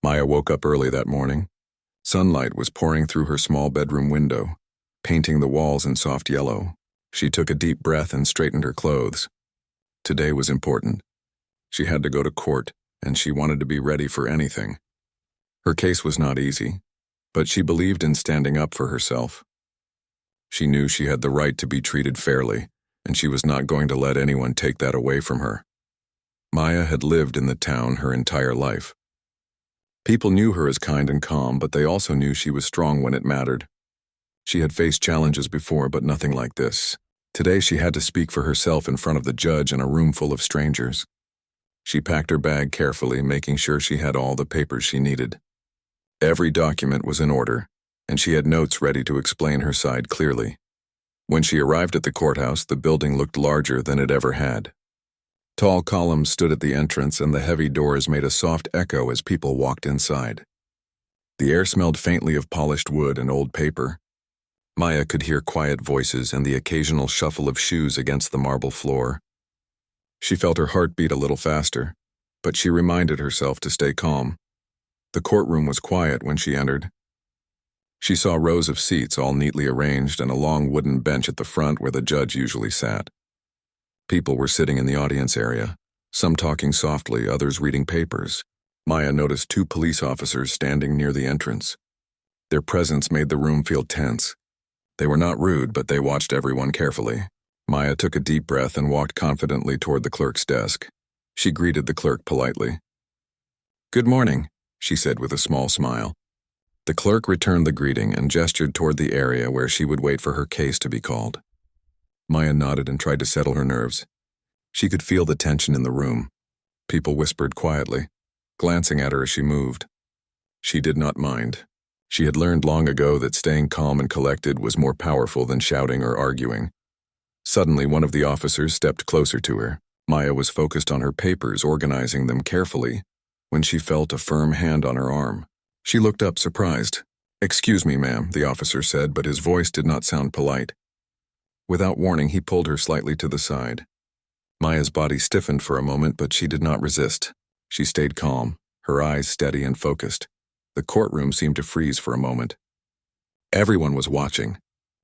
Maya woke up early that morning. Sunlight was pouring through her small bedroom window, painting the walls in soft yellow. She took a deep breath and straightened her clothes. Today was important. She had to go to court, and she wanted to be ready for anything. Her case was not easy, but she believed in standing up for herself. She knew she had the right to be treated fairly, and she was not going to let anyone take that away from her. Maya had lived in the town her entire life. People knew her as kind and calm, but they also knew she was strong when it mattered. She had faced challenges before, but nothing like this. Today she had to speak for herself in front of the judge in a room full of strangers. She packed her bag carefully, making sure she had all the papers she needed. Every document was in order, and she had notes ready to explain her side clearly. When she arrived at the courthouse, the building looked larger than it ever had. Tall columns stood at the entrance, and the heavy doors made a soft echo as people walked inside. The air smelled faintly of polished wood and old paper. Maya could hear quiet voices and the occasional shuffle of shoes against the marble floor. She felt her heart beat a little faster, but she reminded herself to stay calm. The courtroom was quiet when she entered. She saw rows of seats all neatly arranged and a long wooden bench at the front where the judge usually sat. People were sitting in the audience area, some talking softly, others reading papers. Maya noticed 2 police officers standing near the entrance. Their presence made the room feel tense. They were not rude, but they watched everyone carefully. Maya took a deep breath and walked confidently toward the clerk's desk. She greeted the clerk politely. "Good morning," she said with a small smile. The clerk returned the greeting and gestured toward the area where she would wait for her case to be called. Maya nodded and tried to settle her nerves. She could feel the tension in the room. People whispered quietly, glancing at her as she moved. She did not mind. She had learned long ago that staying calm and collected was more powerful than shouting or arguing. Suddenly, one of the officers stepped closer to her. Maya was focused on her papers, organizing them carefully, when she felt a firm hand on her arm. She looked up, surprised. "Excuse me, ma'am," the officer said, but his voice did not sound polite. Without warning, he pulled her slightly to the side. Maya's body stiffened for a moment, but she did not resist. She stayed calm, her eyes steady and focused. The courtroom seemed to freeze for a moment. Everyone was watching.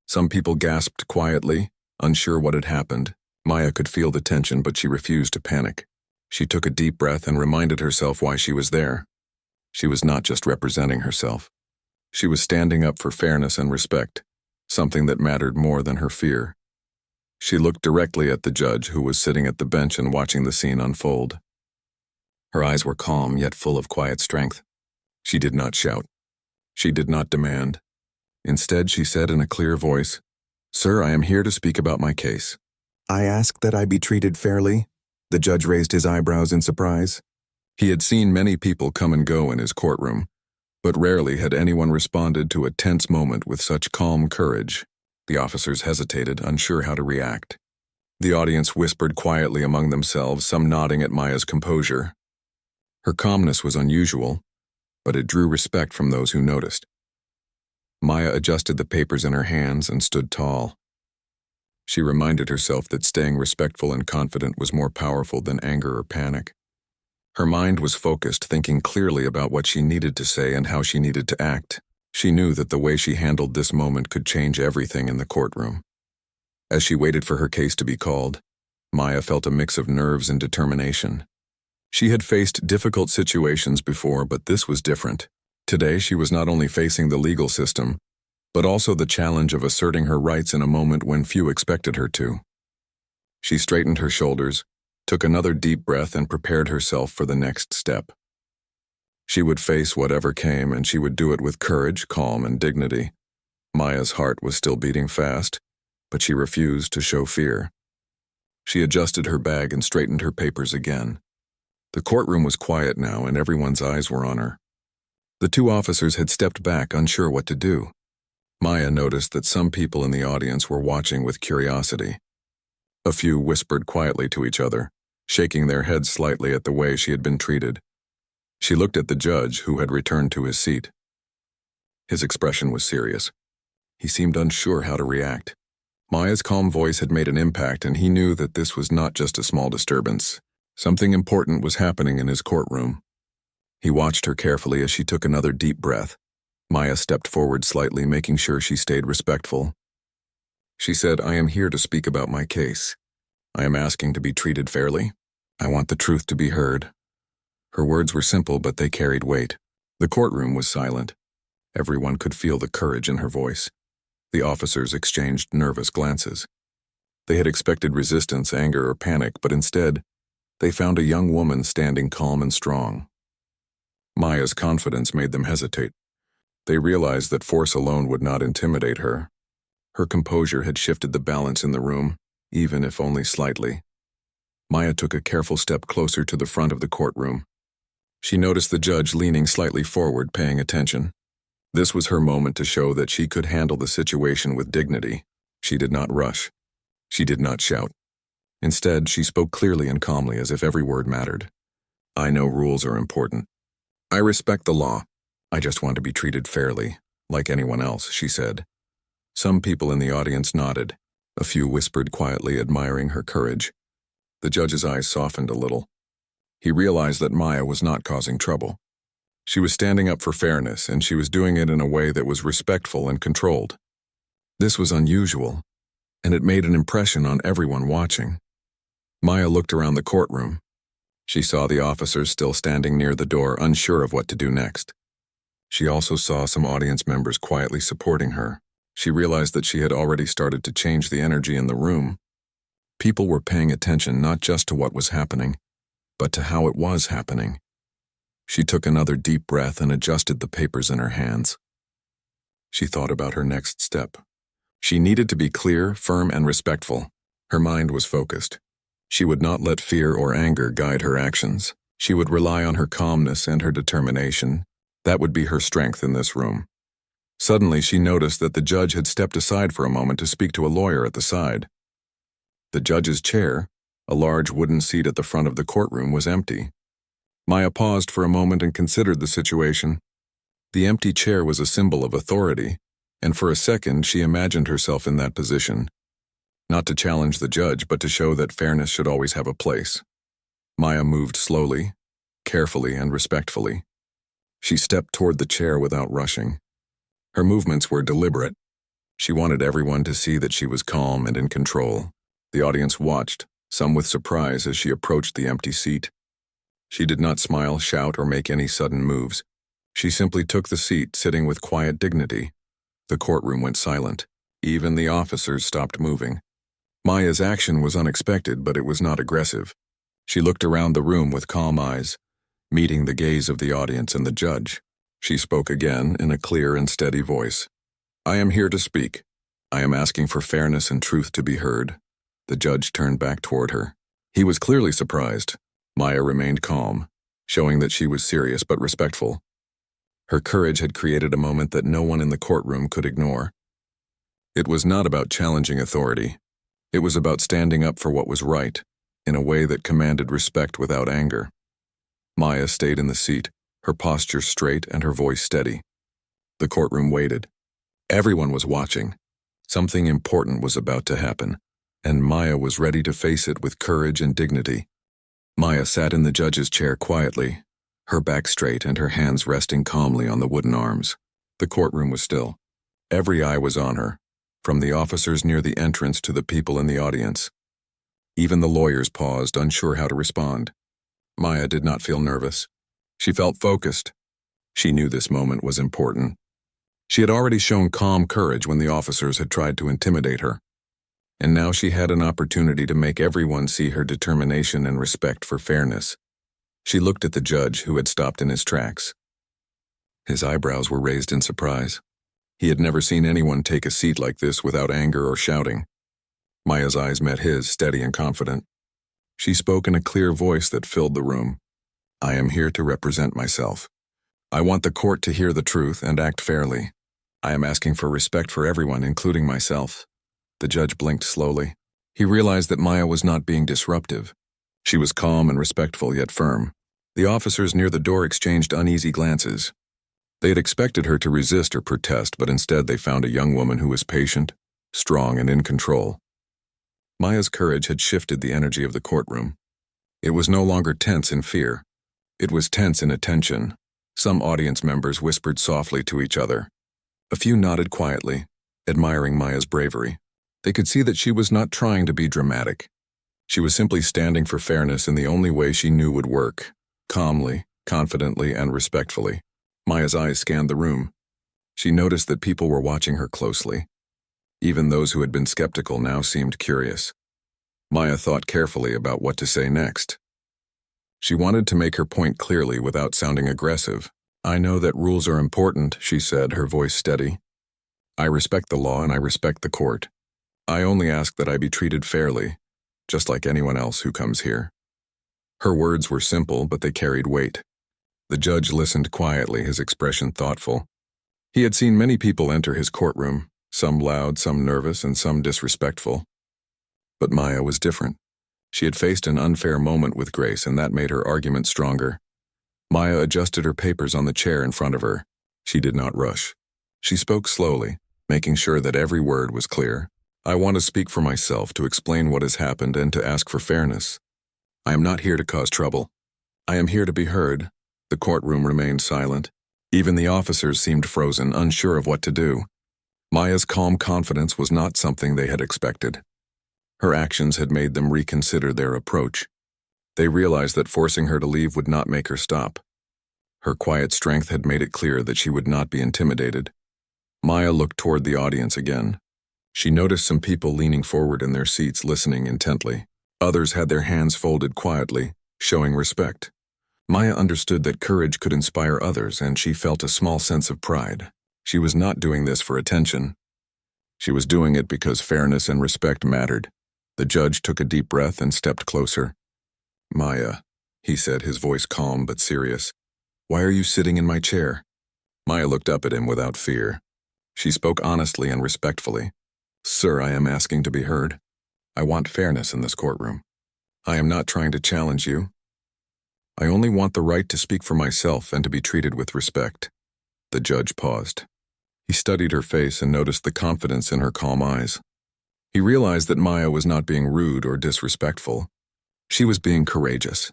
Some people gasped quietly, unsure what had happened. Maya could feel the tension, but she refused to panic. She took a deep breath and reminded herself why she was there. She was not just representing herself. She was standing up for fairness and respect, something that mattered more than her fear. She looked directly at the judge, who was sitting at the bench and watching the scene unfold. Her eyes were calm, yet full of quiet strength. She did not shout. She did not demand. Instead, she said in a clear voice, "Sir, I am here to speak about my case." "I ask that I be treated fairly?" The judge raised his eyebrows in surprise. He had seen many people come and go in his courtroom, but rarely had anyone responded to a tense moment with such calm courage. The officers hesitated, unsure how to react. The audience whispered quietly among themselves, some nodding at Maya's composure. Her calmness was unusual, but it drew respect from those who noticed. Maya adjusted the papers in her hands and stood tall. She reminded herself that staying respectful and confident was more powerful than anger or panic. Her mind was focused, thinking clearly about what she needed to say and how she needed to act. She knew that the way she handled this moment could change everything in the courtroom. As she waited for her case to be called, Maya felt a mix of nerves and determination. She had faced difficult situations before, but this was different. Today, she was not only facing the legal system, but also the challenge of asserting her rights in a moment when few expected her to. She straightened her shoulders, took another deep breath, and prepared herself for the next step. She would face whatever came, and she would do it with courage, calm, and dignity. Maya's heart was still beating fast, but she refused to show fear. She adjusted her bag and straightened her papers again. The courtroom was quiet now, and everyone's eyes were on her. The 2 officers had stepped back, unsure what to do. Maya noticed that some people in the audience were watching with curiosity. A few whispered quietly to each other, shaking their heads slightly at the way she had been treated. She looked at the judge, who had returned to his seat. His expression was serious. He seemed unsure how to react. Maya's calm voice had made an impact, and he knew that this was not just a small disturbance. Something important was happening in his courtroom. He watched her carefully as she took another deep breath. Maya stepped forward slightly, making sure she stayed respectful. She said, "I am here to speak about my case. I am asking to be treated fairly. I want the truth to be heard." Her words were simple, but they carried weight. The courtroom was silent. Everyone could feel the courage in her voice. The officers exchanged nervous glances. They had expected resistance, anger, or panic, but instead, they found a young woman standing calm and strong. Maya's confidence made them hesitate. They realized that force alone would not intimidate her. Her composure had shifted the balance in the room, even if only slightly. Maya took a careful step closer to the front of the courtroom. She noticed the judge leaning slightly forward, paying attention. This was her moment to show that she could handle the situation with dignity. She did not rush. She did not shout. Instead, she spoke clearly and calmly, as if every word mattered. "I know rules are important. I respect the law. I just want to be treated fairly, like anyone else," she said. Some people in the audience nodded. A few whispered quietly, admiring her courage. The judge's eyes softened a little. He realized that Maya was not causing trouble. She was standing up for fairness, and she was doing it in a way that was respectful and controlled. This was unusual, and it made an impression on everyone watching. Maya looked around the courtroom. She saw the officers still standing near the door, unsure of what to do next. She also saw some audience members quietly supporting her. She realized that she had already started to change the energy in the room. People were paying attention not just to what was happening, but to how it was happening. She took another deep breath and adjusted the papers in her hands. She thought about her next step. She needed to be clear, firm, and respectful. Her mind was focused. She would not let fear or anger guide her actions. She would rely on her calmness and her determination. That would be her strength in this room. Suddenly, she noticed that the judge had stepped aside for a moment to speak to a lawyer at the side. The judge's chair, a large wooden seat at the front of the courtroom, was empty. Maya paused for a moment and considered the situation. The empty chair was a symbol of authority, and for a second she imagined herself in that position. Not to challenge the judge, but to show that fairness should always have a place. Maya moved slowly, carefully, and respectfully. She stepped toward the chair without rushing. Her movements were deliberate. She wanted everyone to see that she was calm and in control. The audience watched, some with surprise, as she approached the empty seat. She did not smile, shout, or make any sudden moves. She simply took the seat, sitting with quiet dignity. The courtroom went silent. Even the officers stopped moving. Maya's action was unexpected, but it was not aggressive. She looked around the room with calm eyes, meeting the gaze of the audience and the judge. She spoke again in a clear and steady voice. "I am here to speak. I am asking for fairness and truth to be heard." The judge turned back toward her. He was clearly surprised. Maya remained calm, showing that she was serious but respectful. Her courage had created a moment that no one in the courtroom could ignore. It was not about challenging authority. It was about standing up for what was right, in a way that commanded respect without anger. Maya stayed in the seat, her posture straight and her voice steady. The courtroom waited. Everyone was watching. Something important was about to happen, and Maya was ready to face it with courage and dignity. Maya sat in the judge's chair quietly, her back straight and her hands resting calmly on the wooden arms. The courtroom was still. Every eye was on her, from the officers near the entrance to the people in the audience. Even the lawyers paused, unsure how to respond. Maya did not feel nervous. She felt focused. She knew this moment was important. She had already shown calm courage when the officers had tried to intimidate her, and now she had an opportunity to make everyone see her determination and respect for fairness. She looked at the judge, who had stopped in his tracks. His eyebrows were raised in surprise. He had never seen anyone take a seat like this without anger or shouting. Maya's eyes met his, steady and confident. She spoke in a clear voice that filled the room. "I am here to represent myself. I want the court to hear the truth and act fairly. I am asking for respect for everyone, including myself." The judge blinked slowly. He realized that Maya was not being disruptive. She was calm and respectful, yet firm. The officers near the door exchanged uneasy glances. They had expected her to resist or protest, but instead they found a young woman who was patient, strong, and in control. Maya's courage had shifted the energy of the courtroom. It was no longer tense in fear. It was tense in attention. Some audience members whispered softly to each other. A few nodded quietly, admiring Maya's bravery. They could see that she was not trying to be dramatic. She was simply standing for fairness in the only way she knew would work, calmly, confidently, and respectfully. Maya's eyes scanned the room. She noticed that people were watching her closely. Even those who had been skeptical now seemed curious. Maya thought carefully about what to say next. She wanted to make her point clearly without sounding aggressive. "I know that rules are important," she said, her voice steady. "I respect the law and I respect the court. I only ask that I be treated fairly, just like anyone else who comes here." Her words were simple, but they carried weight. The judge listened quietly, his expression thoughtful. He had seen many people enter his courtroom, some loud, some nervous, and some disrespectful. But Maya was different. She had faced an unfair moment with grace, and that made her argument stronger. Maya adjusted her papers on the chair in front of her. She did not rush. She spoke slowly, making sure that every word was clear. "I want to speak for myself, to explain what has happened, and to ask for fairness. I am not here to cause trouble. I am here to be heard." The courtroom remained silent. Even the officers seemed frozen, unsure of what to do. Maya's calm confidence was not something they had expected. Her actions had made them reconsider their approach. They realized that forcing her to leave would not make her stop. Her quiet strength had made it clear that she would not be intimidated. Maya looked toward the audience again. She noticed some people leaning forward in their seats, listening intently. Others had their hands folded quietly, showing respect. Maya understood that courage could inspire others, and she felt a small sense of pride. She was not doing this for attention. She was doing it because fairness and respect mattered. The judge took a deep breath and stepped closer. "Maya," he said, his voice calm but serious. "Why are you sitting in my chair?" Maya looked up at him without fear. She spoke honestly and respectfully. "Sir, I am asking to be heard. I want fairness in this courtroom. I am not trying to challenge you. I only want the right to speak for myself and to be treated with respect." The judge paused. He studied her face and noticed the confidence in her calm eyes. He realized that Maya was not being rude or disrespectful. She was being courageous.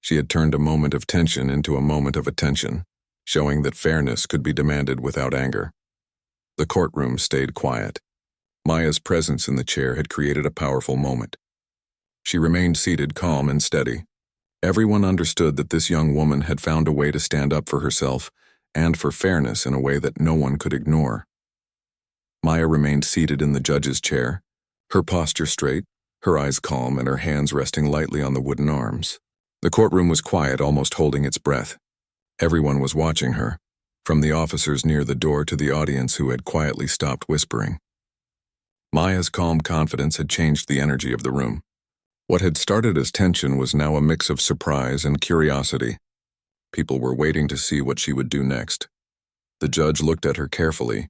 She had turned a moment of tension into a moment of attention, showing that fairness could be demanded without anger. The courtroom stayed quiet. Maya's presence in the chair had created a powerful moment. She remained seated, calm and steady. Everyone understood that this young woman had found a way to stand up for herself and for fairness in a way that no one could ignore. Maya remained seated in the judge's chair, her posture straight, her eyes calm, and her hands resting lightly on the wooden arms. The courtroom was quiet, almost holding its breath. Everyone was watching her, from the officers near the door to the audience who had quietly stopped whispering. Maya's calm confidence had changed the energy of the room. What had started as tension was now a mix of surprise and curiosity. People were waiting to see what she would do next. The judge looked at her carefully.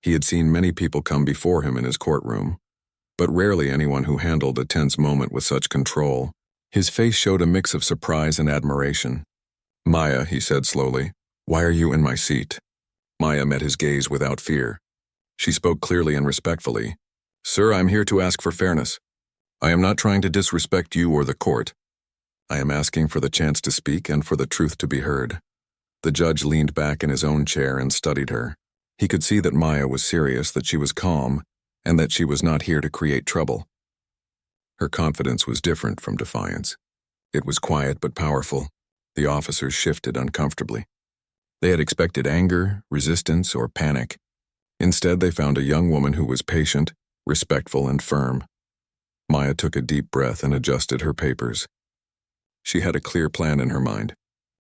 He had seen many people come before him in his courtroom, but rarely anyone who handled a tense moment with such control. His face showed a mix of surprise and admiration. "Maya," he said slowly, "why are you in my seat?" Maya met his gaze without fear. She spoke clearly and respectfully. "Sir, I am here to ask for fairness. I am not trying to disrespect you or the court. I am asking for the chance to speak and for the truth to be heard." The judge leaned back in his own chair and studied her. He could see that Maya was serious, that she was calm, and that she was not here to create trouble. Her confidence was different from defiance. It was quiet but powerful. The officers shifted uncomfortably. They had expected anger, resistance, or panic. Instead, they found a young woman who was patient, respectful, and firm. Maya took a deep breath and adjusted her papers. She had a clear plan in her mind.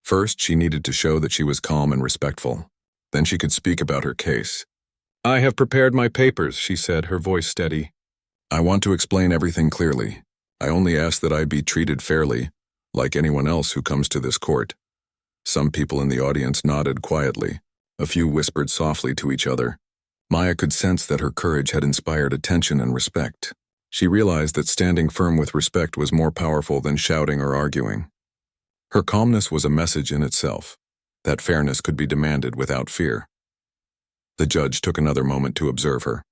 First, she needed to show that she was calm and respectful. Then she could speak about her case. "I have prepared my papers," she said, her voice steady. "I want to explain everything clearly. I only ask that I be treated fairly, like anyone else who comes to this court." Some people in the audience nodded quietly. A few whispered softly to each other. Maya could sense that her courage had inspired attention and respect. She realized that standing firm with respect was more powerful than shouting or arguing. Her calmness was a message in itself, that fairness could be demanded without fear. The judge took another moment to observe her.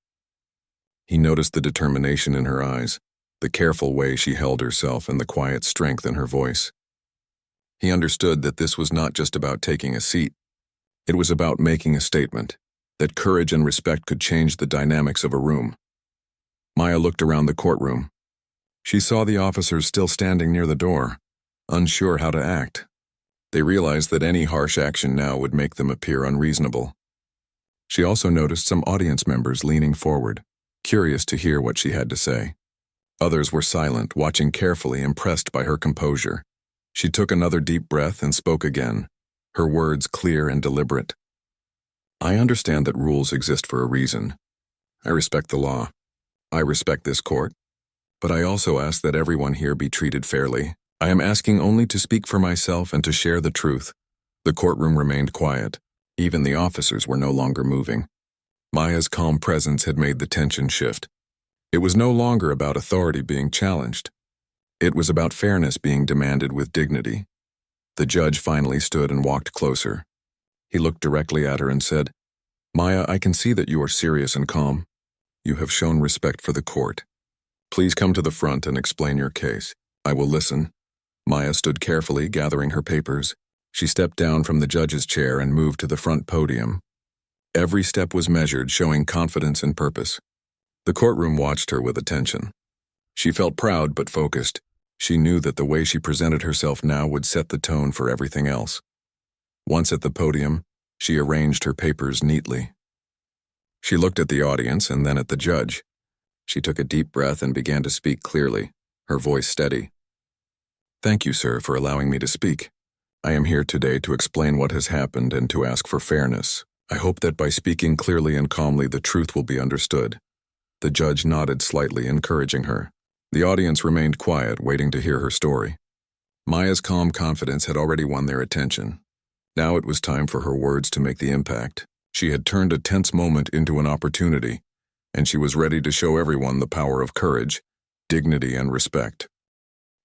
He noticed the determination in her eyes, the careful way she held herself, and the quiet strength in her voice. He understood that this was not just about taking a seat. It was about making a statement, that courage and respect could change the dynamics of a room. Maya looked around the courtroom. She saw the officers still standing near the door, unsure how to act. They realized that any harsh action now would make them appear unreasonable. She also noticed some audience members leaning forward, curious to hear what she had to say. Others were silent, watching carefully, impressed by her composure. She took another deep breath and spoke again, her words clear and deliberate. I understand that rules exist for a reason. I respect the law. I respect this court. But I also ask that everyone here be treated fairly. I am asking only to speak for myself and to share the truth. The courtroom remained quiet. Even the officers were no longer moving. Maya's calm presence had made the tension shift. It was no longer about authority being challenged. It was about fairness being demanded with dignity. The judge finally stood and walked closer. He looked directly at her and said, "Maya, I can see that you are serious and calm. You have shown respect for the court. Please come to the front and explain your case. I will listen." Maya stood carefully, gathering her papers. She stepped down from the judge's chair and moved to the front podium. Every step was measured, showing confidence and purpose. The courtroom watched her with attention. She felt proud but focused. She knew that the way she presented herself now would set the tone for everything else. Once at the podium, she arranged her papers neatly. She looked at the audience and then at the judge. She took a deep breath and began to speak clearly, her voice steady. "Thank you, sir, for allowing me to speak. I am here today to explain what has happened and to ask for fairness. I hope that by speaking clearly and calmly, the truth will be understood." The judge nodded slightly, encouraging her. The audience remained quiet, waiting to hear her story. Maya's calm confidence had already won their attention. Now it was time for her words to make the impact. She had turned a tense moment into an opportunity, and she was ready to show everyone the power of courage, dignity, and respect.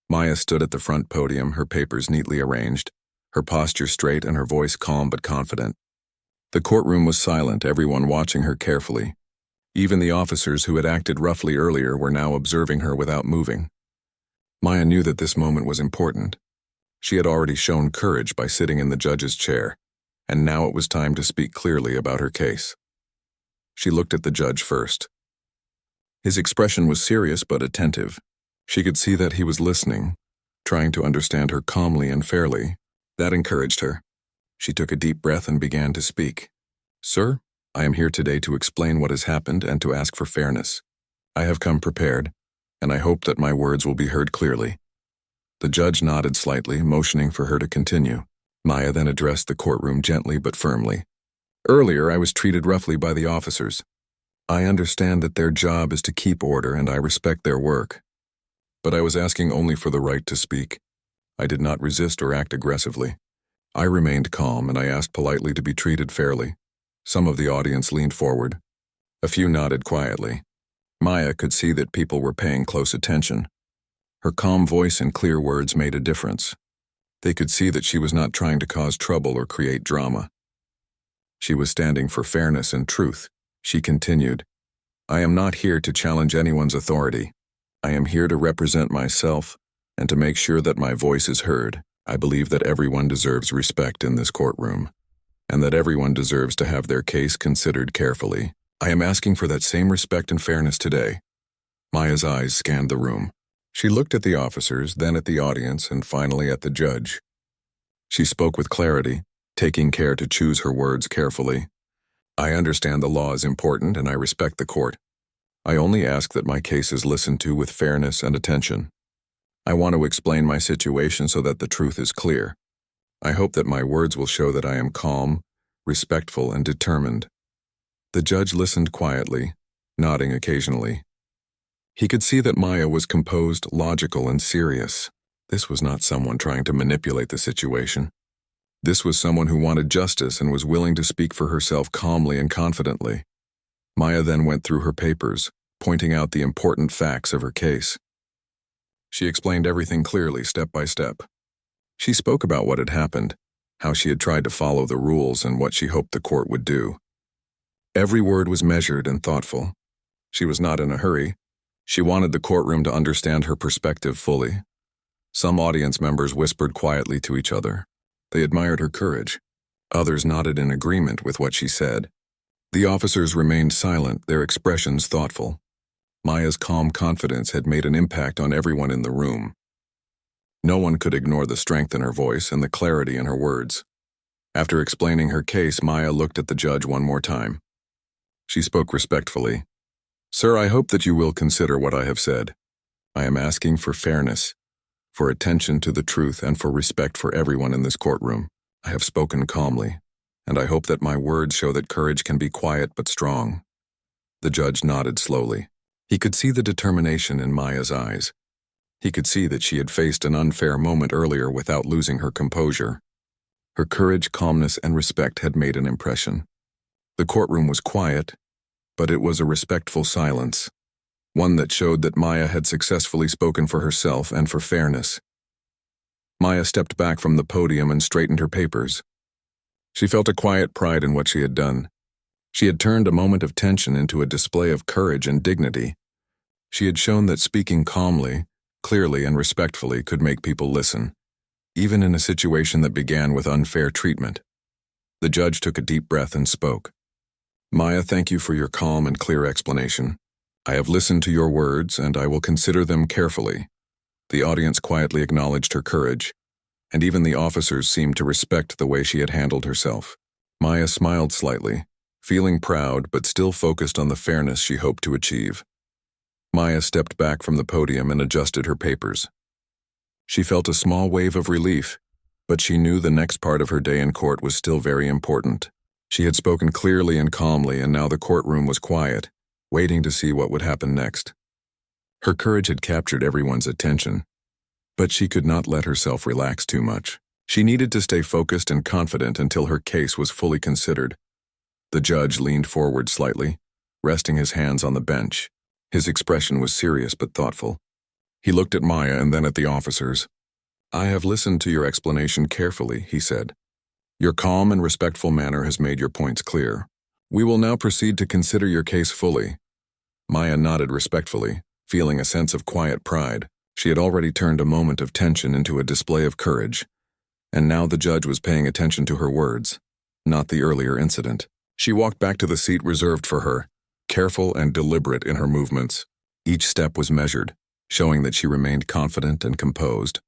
Maya stood at the front podium, her papers neatly arranged, her posture straight and her voice calm but confident. The courtroom was silent, everyone watching her carefully. Even the officers who had acted roughly earlier were now observing her without moving. Maya knew that this moment was important. She had already shown courage by sitting in the judge's chair, and now it was time to speak clearly about her case. She looked at the judge first. His expression was serious but attentive. She could see that he was listening, trying to understand her calmly and fairly. That encouraged her. She took a deep breath and began to speak. "Sir, I am here today to explain what has happened and to ask for fairness. I have come prepared, and I hope that my words will be heard clearly." The judge nodded slightly, motioning for her to continue. Maya then addressed the courtroom gently but firmly. "Earlier, I was treated roughly by the officers. I understand that their job is to keep order, and I respect their work. But I was asking only for the right to speak. I did not resist or act aggressively. I remained calm, and I asked politely to be treated fairly." Some of the audience leaned forward. A few nodded quietly. Maya could see that people were paying close attention. Her calm voice and clear words made a difference. They could see that she was not trying to cause trouble or create drama. She was standing for fairness and truth. She continued, "I am not here to challenge anyone's authority. I am here to represent myself and to make sure that my voice is heard. I believe that everyone deserves respect in this courtroom, and that everyone deserves to have their case considered carefully. I am asking for that same respect and fairness today." Maya's eyes scanned the room. She looked at the officers, then at the audience, and finally at the judge. She spoke with clarity, taking care to choose her words carefully. "I understand the law is important, and I respect the court. I only ask that my case is listened to with fairness and attention. I want to explain my situation so that the truth is clear. I hope that my words will show that I am calm, respectful, and determined." The judge listened quietly, nodding occasionally. He could see that Maya was composed, logical, and serious. This was not someone trying to manipulate the situation. This was someone who wanted justice and was willing to speak for herself calmly and confidently. Maya then went through her papers, pointing out the important facts of her case. She explained everything clearly, step by step. She spoke about what had happened, how she had tried to follow the rules, and what she hoped the court would do. Every word was measured and thoughtful. She was not in a hurry. She wanted the courtroom to understand her perspective fully. Some audience members whispered quietly to each other. They admired her courage. Others nodded in agreement with what she said. The officers remained silent, their expressions thoughtful. Maya's calm confidence had made an impact on everyone in the room. No one could ignore the strength in her voice and the clarity in her words. After explaining her case, Maya looked at the judge one more time. She spoke respectfully. "Sir, I hope that you will consider what I have said. I am asking for fairness, for attention to the truth, and for respect for everyone in this courtroom. I have spoken calmly, and I hope that my words show that courage can be quiet but strong." The judge nodded slowly. He could see the determination in Maya's eyes. He could see that she had faced an unfair moment earlier without losing her composure. Her courage, calmness, and respect had made an impression. The courtroom was quiet, but it was a respectful silence, one that showed that Maya had successfully spoken for herself and for fairness. Maya stepped back from the podium and straightened her papers. She felt a quiet pride in what she had done. She had turned a moment of tension into a display of courage and dignity. She had shown that speaking calmly, clearly, and respectfully could make people listen, even in a situation that began with unfair treatment. The judge took a deep breath and spoke. "Maya, thank you for your calm and clear explanation. I have listened to your words, and I will consider them carefully." The audience quietly acknowledged her courage, and even the officers seemed to respect the way she had handled herself. Maya smiled slightly, feeling proud but still focused on the fairness she hoped to achieve. Maya stepped back from the podium and adjusted her papers. She felt a small wave of relief, but she knew the next part of her day in court was still very important. She had spoken clearly and calmly, and now the courtroom was quiet, waiting to see what would happen next. Her courage had captured everyone's attention, but she could not let herself relax too much. She needed to stay focused and confident until her case was fully considered. The judge leaned forward slightly, resting his hands on the bench. His expression was serious but thoughtful. He looked at Maya and then at the officers. "I have listened to your explanation carefully," he said. "Your calm and respectful manner has made your points clear. We will now proceed to consider your case fully." Maya nodded respectfully, feeling a sense of quiet pride. She had already turned a moment of tension into a display of courage, and now the judge was paying attention to her words, not the earlier incident. She walked back to the seat reserved for her, careful and deliberate in her movements. Each step was measured, showing that she remained confident and composed.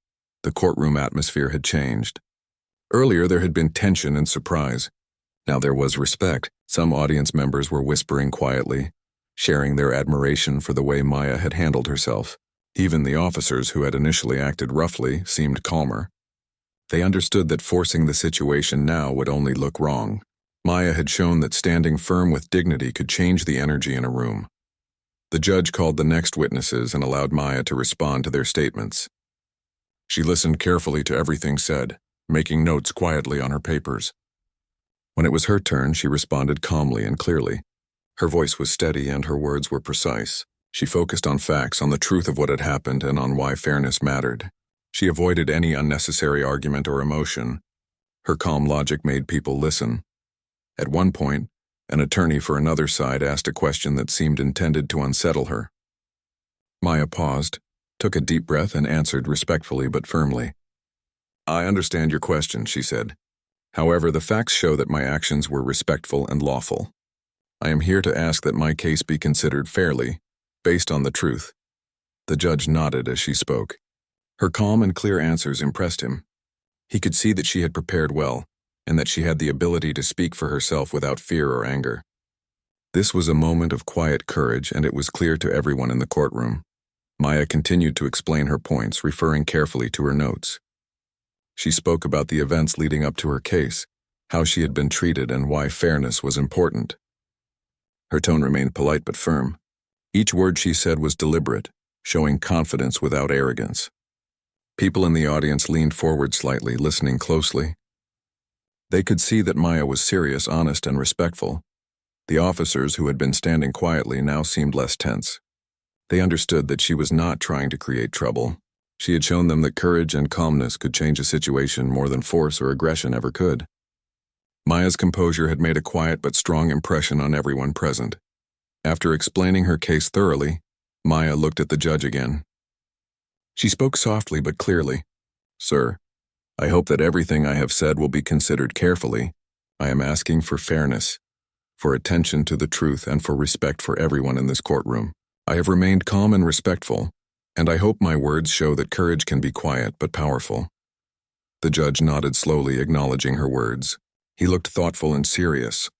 The courtroom atmosphere had changed. Earlier there had been tension and surprise. Now there was respect. Some audience members were whispering quietly, sharing their admiration for the way Maya had handled herself. Even the officers who had initially acted roughly seemed calmer. They understood that forcing the situation now would only look wrong. Maya had shown that standing firm with dignity could change the energy in a room. The judge called the next witnesses and allowed Maya to respond to their statements. She listened carefully to everything said, making notes quietly on her papers. When it was her turn, she responded calmly and clearly. Her voice was steady and her words were precise. She focused on facts, on the truth of what had happened, and on why fairness mattered. She avoided any unnecessary argument or emotion. Her calm logic made people listen. At one point, an attorney for another side asked a question that seemed intended to unsettle her. Maya paused, took a deep breath, and answered respectfully but firmly. "I understand your question," she said. "However, the facts show that my actions were respectful and lawful. I am here to ask that my case be considered fairly, based on the truth." The judge nodded as she spoke. Her calm and clear answers impressed him. He could see that she had prepared well, and that she had the ability to speak for herself without fear or anger. This was a moment of quiet courage, and it was clear to everyone in the courtroom. Maya continued to explain her points, referring carefully to her notes. She spoke about the events leading up to her case, how she had been treated, and why fairness was important. Her tone remained polite but firm. Each word she said was deliberate, showing confidence without arrogance. People in the audience leaned forward slightly, listening closely. They could see that Maya was serious, honest, and respectful. The officers, who had been standing quietly, now seemed less tense. They understood that she was not trying to create trouble. She had shown them that courage and calmness could change a situation more than force or aggression ever could. Maya's composure had made a quiet but strong impression on everyone present. After explaining her case thoroughly, Maya looked at the judge again. She spoke softly but clearly. Sir, I hope that everything I have said will be considered carefully. I am asking for fairness, for attention to the truth, and for respect for everyone in this courtroom. I have remained calm and respectful, and I hope my words show that courage can be quiet but powerful. The judge nodded slowly, acknowledging her words. He looked thoughtful and serious.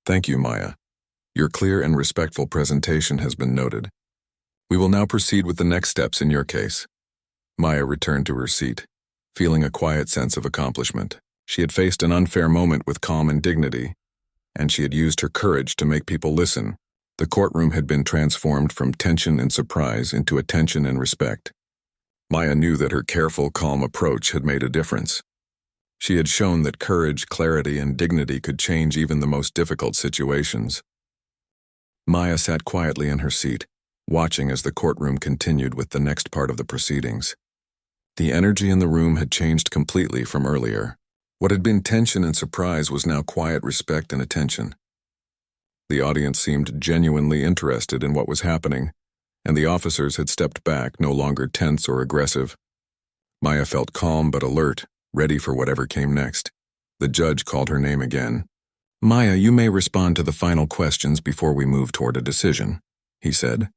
Thank you, Maya. Your clear and respectful presentation has been noted. We will now proceed with the next steps in your case. Maya returned to her seat, feeling a quiet sense of accomplishment. She had faced an unfair moment with calm and dignity, and she had used her courage to make people listen. The courtroom had been transformed from tension and surprise into attention and respect. Maya knew that her careful, calm approach had made a difference. She had shown that courage, clarity, and dignity could change even the most difficult situations. Maya sat quietly in her seat, watching as the courtroom continued with the next part of the proceedings. The energy in the room had changed completely from earlier. What had been tension and surprise was now quiet respect and attention. The audience seemed genuinely interested in what was happening, and the officers had stepped back, no longer tense or aggressive. Maya felt calm but alert, ready for whatever came next. The judge called her name again. Maya, you may respond to the final questions before we move toward a decision, he said.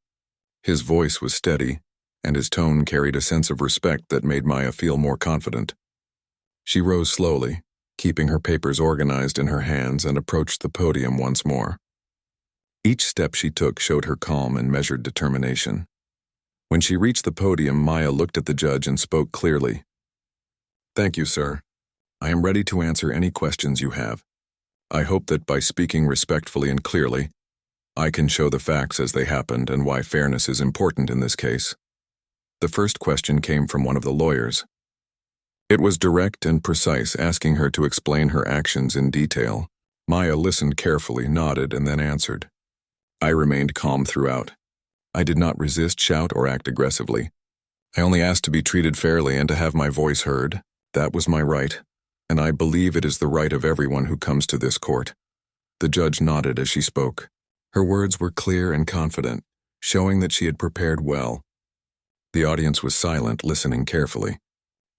His voice was steady, and his tone carried a sense of respect that made Maya feel more confident. She rose slowly, keeping her papers organized in her hands, and approached the podium once more. Each step she took showed her calm and measured determination. When she reached the podium, Maya looked at the judge and spoke clearly. Thank you, sir. I am ready to answer any questions you have. I hope that by speaking respectfully and clearly, I can show the facts as they happened and why fairness is important in this case. The first question came from one of the lawyers. It was direct and precise, asking her to explain her actions in detail. Maya listened carefully, nodded, and then answered. I remained calm throughout. I did not resist, shout, or act aggressively. I only asked to be treated fairly and to have my voice heard. That was my right, and I believe it is the right of everyone who comes to this court. The judge nodded as she spoke. Her words were clear and confident, showing that she had prepared well. The audience was silent, listening carefully.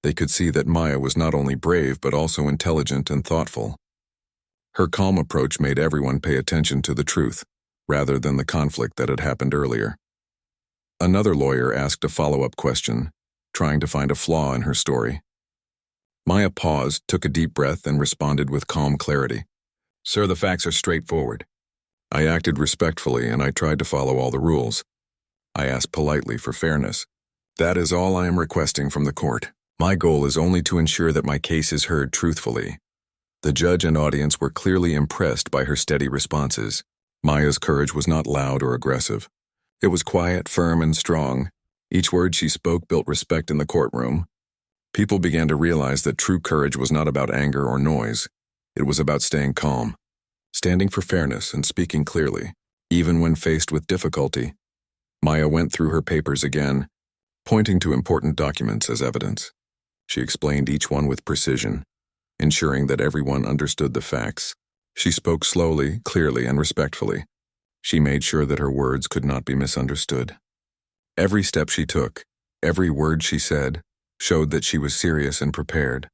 They could see that Maya was not only brave but also intelligent and thoughtful. Her calm approach made everyone pay attention to the truth, rather than the conflict that had happened earlier. Another lawyer asked a follow-up question, trying to find a flaw in her story. Maya paused, took a deep breath, and responded with calm clarity. Sir, the facts are straightforward. I acted respectfully and I tried to follow all the rules. I asked politely for fairness. That is all I am requesting from the court. My goal is only to ensure that my case is heard truthfully. The judge and audience were clearly impressed by her steady responses. Maya's courage was not loud or aggressive. It was quiet, firm, and strong. Each word she spoke built respect in the courtroom. People began to realize that true courage was not about anger or noise. It was about staying calm, standing for fairness, and speaking clearly, even when faced with difficulty. Maya went through her papers again, pointing to important documents as evidence. She explained each one with precision, ensuring that everyone understood the facts. She spoke slowly, clearly, and respectfully. She made sure that her words could not be misunderstood. Every step she took, every word she said, showed that she was serious and prepared.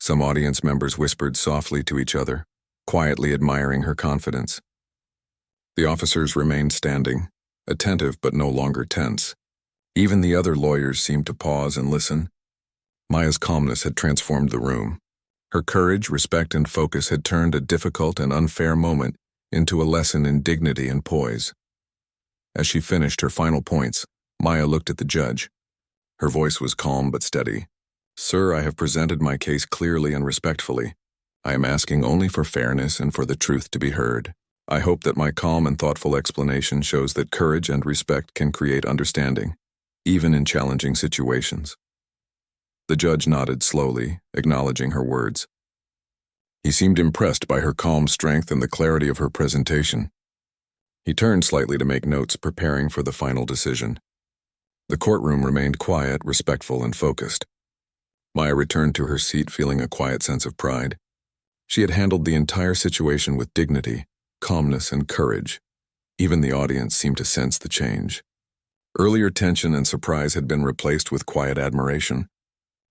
Some audience members whispered softly to each other, quietly admiring her confidence. The officers remained standing, attentive but no longer tense. Even the other lawyers seemed to pause and listen. Maya's calmness had transformed the room. Her courage, respect, and focus had turned a difficult and unfair moment into a lesson in dignity and poise. As she finished her final points, Maya looked at the judge. Her voice was calm but steady. Sir, I have presented my case clearly and respectfully. I am asking only for fairness and for the truth to be heard. I hope that my calm and thoughtful explanation shows that courage and respect can create understanding, even in challenging situations. The judge nodded slowly, acknowledging her words. He seemed impressed by her calm strength and the clarity of her presentation. He turned slightly to make notes, preparing for the final decision. The courtroom remained quiet, respectful, and focused. Maya returned to her seat, feeling a quiet sense of pride. She had handled the entire situation with dignity, calmness, and courage. Even the audience seemed to sense the change. Earlier tension and surprise had been replaced with quiet admiration.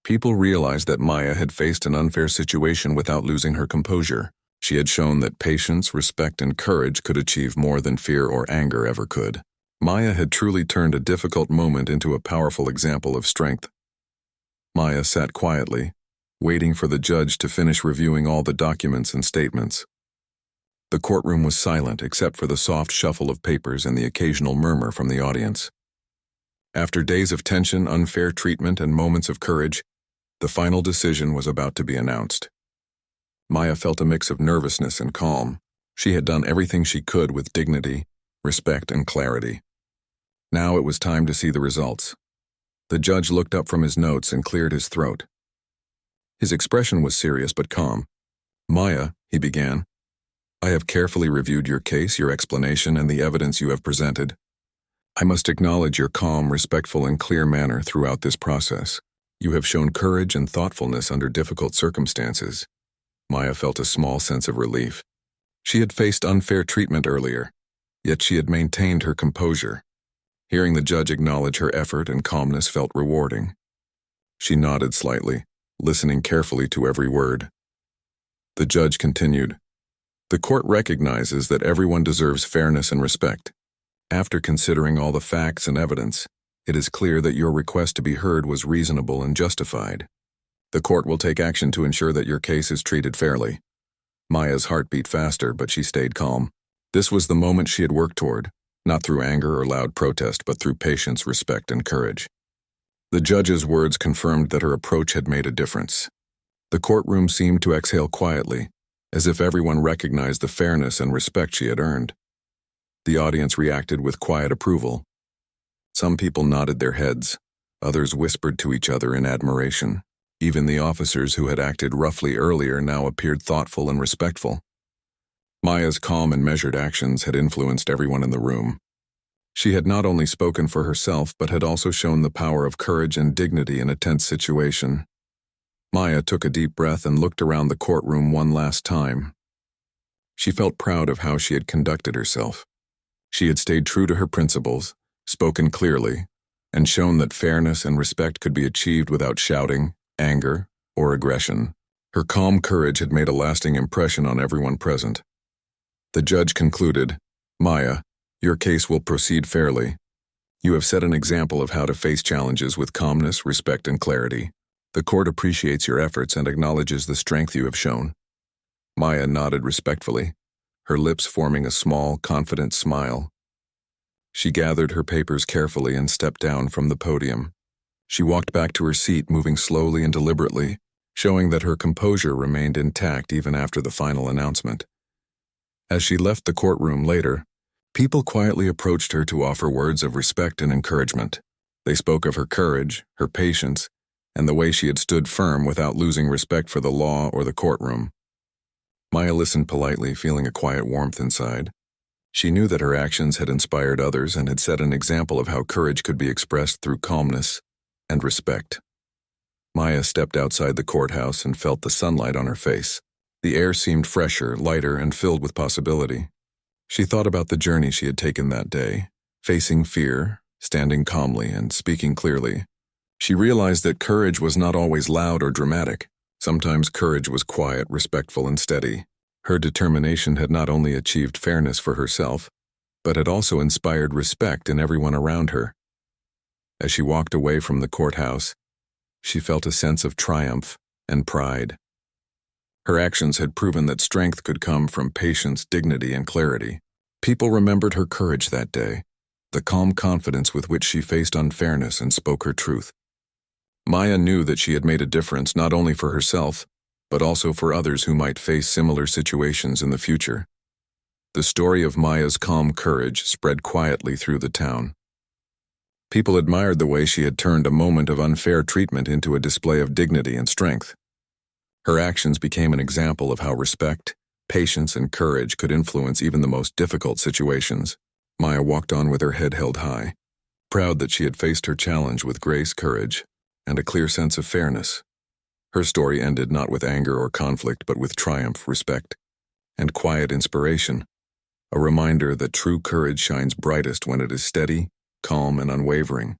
People realized that Maya had faced an unfair situation without losing her composure. She had shown that patience, respect, and courage could achieve more than fear or anger ever could. Maya had truly turned a difficult moment into a powerful example of strength. Maya sat quietly, waiting for the judge to finish reviewing all the documents and statements. The courtroom was silent except for the soft shuffle of papers and the occasional murmur from the audience. After days of tension, unfair treatment, and moments of courage, the final decision was about to be announced. Maya felt a mix of nervousness and calm. She had done everything she could with dignity, respect, and clarity. Now it was time to see the results. The judge looked up from his notes and cleared his throat. His expression was serious but calm. "Maya," he began, "I have carefully reviewed your case, your explanation, and the evidence you have presented. I must acknowledge your calm, respectful, and clear manner throughout this process. You have shown courage and thoughtfulness under difficult circumstances." Maya felt a small sense of relief. She had faced unfair treatment earlier, yet she had maintained her composure. Hearing the judge acknowledge her effort and calmness felt rewarding. She nodded slightly, listening carefully to every word. The judge continued, "The court recognizes that everyone deserves fairness and respect. After considering all the facts and evidence, it is clear that your request to be heard was reasonable and justified. The court will take action to ensure that your case is treated fairly." Maya's heart beat faster, but she stayed calm. This was the moment she had worked toward, not through anger or loud protest, but through patience, respect, and courage. The judge's words confirmed that her approach had made a difference. The courtroom seemed to exhale quietly, as if everyone recognized the fairness and respect she had earned. The audience reacted with quiet approval. Some people nodded their heads, others whispered to each other in admiration. Even the officers who had acted roughly earlier now appeared thoughtful and respectful. Maya's calm and measured actions had influenced everyone in the room. She had not only spoken for herself, but had also shown the power of courage and dignity in a tense situation. Maya took a deep breath and looked around the courtroom one last time. She felt proud of how she had conducted herself. She had stayed true to her principles, spoken clearly, and shown that fairness and respect could be achieved without shouting, anger, or aggression. Her calm courage had made a lasting impression on everyone present. The judge concluded, "Maya, your case will proceed fairly. You have set an example of how to face challenges with calmness, respect, and clarity. The court appreciates your efforts and acknowledges the strength you have shown." Maya nodded respectfully, her lips forming a small, confident smile. She gathered her papers carefully and stepped down from the podium. She walked back to her seat, moving slowly and deliberately, showing that her composure remained intact even after the final announcement. As she left the courtroom later, people quietly approached her to offer words of respect and encouragement. They spoke of her courage, her patience, and the way she had stood firm without losing respect for the law or the courtroom. Maya listened politely, feeling a quiet warmth inside. She knew that her actions had inspired others and had set an example of how courage could be expressed through calmness and respect. Maya stepped outside the courthouse and felt the sunlight on her face. The air seemed fresher, lighter, and filled with possibility. She thought about the journey she had taken that day, facing fear, standing calmly, and speaking clearly. She realized that courage was not always loud or dramatic. Sometimes courage was quiet, respectful, and steady. Her determination had not only achieved fairness for herself, but had also inspired respect in everyone around her. As she walked away from the courthouse, she felt a sense of triumph and pride. Her actions had proven that strength could come from patience, dignity, and clarity. People remembered her courage that day, the calm confidence with which she faced unfairness and spoke her truth. Maya knew that she had made a difference not only for herself, but also for others who might face similar situations in the future. The story of Maya's calm courage spread quietly through the town. People admired the way she had turned a moment of unfair treatment into a display of dignity and strength. Her actions became an example of how respect, patience, and courage could influence even the most difficult situations. Maya walked on with her head held high, proud that she had faced her challenge with grace, courage, and a clear sense of fairness. Her story ended not with anger or conflict, but with triumph, respect, and quiet inspiration, a reminder that true courage shines brightest when it is steady, calm and unwavering.